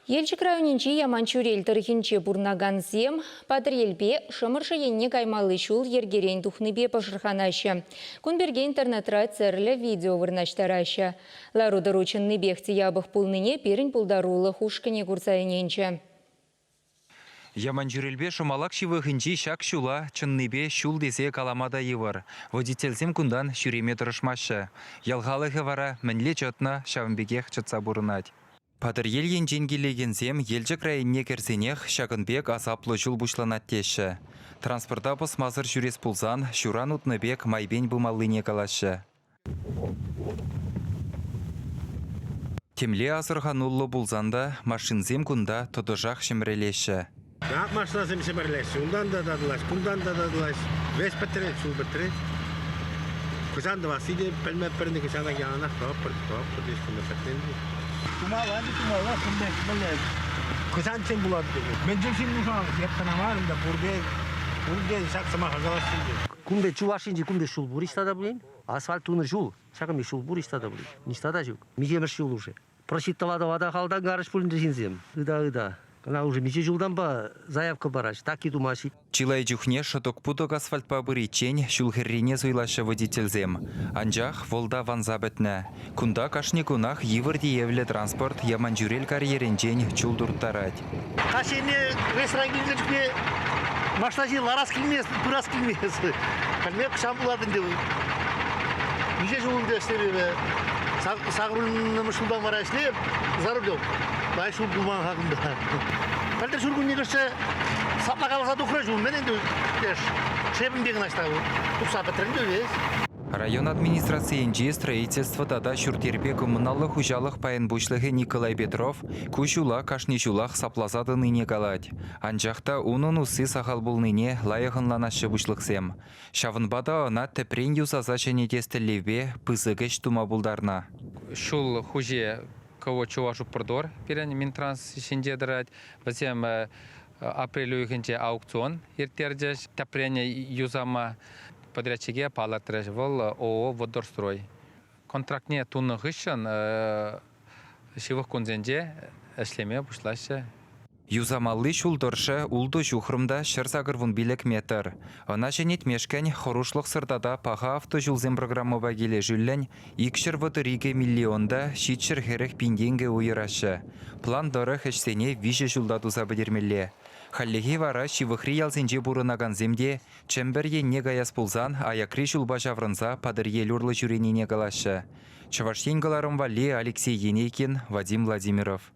Елчик районинчи Яманчурел тарихинче бурнаганзем, патрельбе шымыршы енне каймалы шул ергерен тухныбе пашырханашы. Кунберге интернетра церлі видео вырнаштарашы. Ларуда ручынны бехте ябық пулныне перін пулдарулы хушкіне курсайненче. Яманчурелбе шумалак шивыхынчи шак шула, чынныбе шул десе каламада евар. Водительсем кундан шюреме тұрышмашы. Ялғалығы вара мінле чотна шавынбегех чытса бурынать. Патыр ел енчен келегенсем, елчік райынне керсенех шагынбек азаплы жул бушланат теші. Транспорта посмазыр жүрес пулзан, шуран утныбек майбен бумалыне калашы. Темле азырғанулы булзанда машинзем кунда тодыжақ шымрелеші. Ақ машинасым шымрелеші, ундан да дадылаш, кундан да дадылаш. Вес бітірет, шул бітірет. Күзанды васиде, пәлмәп бірінді күзана янақ тауып бірді ешкімді бітіренді. Kumala, Kızançın buladı. Ben şimdi uşağım, yaptana varım da burada saksama hazırlaştırdı. Kumde çuvaşınca kumde şul bur istada bulayım. Asfalt tunur şul. Şakam şul bur istada bulayım. Nistada yok. Mijemir şul уже. Просчитала вада халдан гарыш пулинде жинзем. Ыда. Она уже миче жылдан ба заявка бараш. Так и думаши. Чилай жухне шаток путок асфальт пабыри чень шулхеррине зуйлашы водительзем. Анжах волда ванза бетне. Кунда кашни кунах йывырди евле транспорт Яманчурел карьерен чень чулдуртарать. Кашине ресторан гилдерке машинажи ларас килмес, турас килмес. Калмек шамбуладын деп. Миче жылында эшлебе. Сағырылының шулдан бара эшлеп, зарып жоқ. Бай шул булман хакында. Пәлдер шул күнне көрсе, сапла қалса дұқыра жол. Мен енді шебім деген аштағы. Тұқса бітірінде өз. Район администрациянчи строительство тада шуртербе коммуналлы хужалық паян бушлығы Николай Петров кушула кашнишулах саплазады ныне калать. Анжақта унын усы сахал булныне лайығынланашы бушлықсем. Шавынбада она тепрен юзаза және тестілевбе пызығыш тума булдарна. Шул хуже кого чувашук продор перен Минтранс шинже дырать. Затем апрель уйхенче аукцион ертердеш тепрене юзама подрядчиге палатреш вол ООО «Водорстрой». Контрактне тунны хыщан шивых кунзенже эшлеме бушлашы. Юзамаллы шулдыршы улды жухрымда шырзагырвун билек метр. Она женет мешкен хорушлық сырдада паға автожулзем программыба келе жүллен 2,2 миллионда шитшір херек пинденге уйырашы. План дыры хэшсене виже жулда туза бідермелі. Халлеги вара шивыхри ялзенже бурынаган земде чембер енне гаяс пулзан аякри жулба жаврынза падыр елурлы жүреніне галашы. Чаваш енгаларым вали Алексей Енейкин, Вадим Владимиров.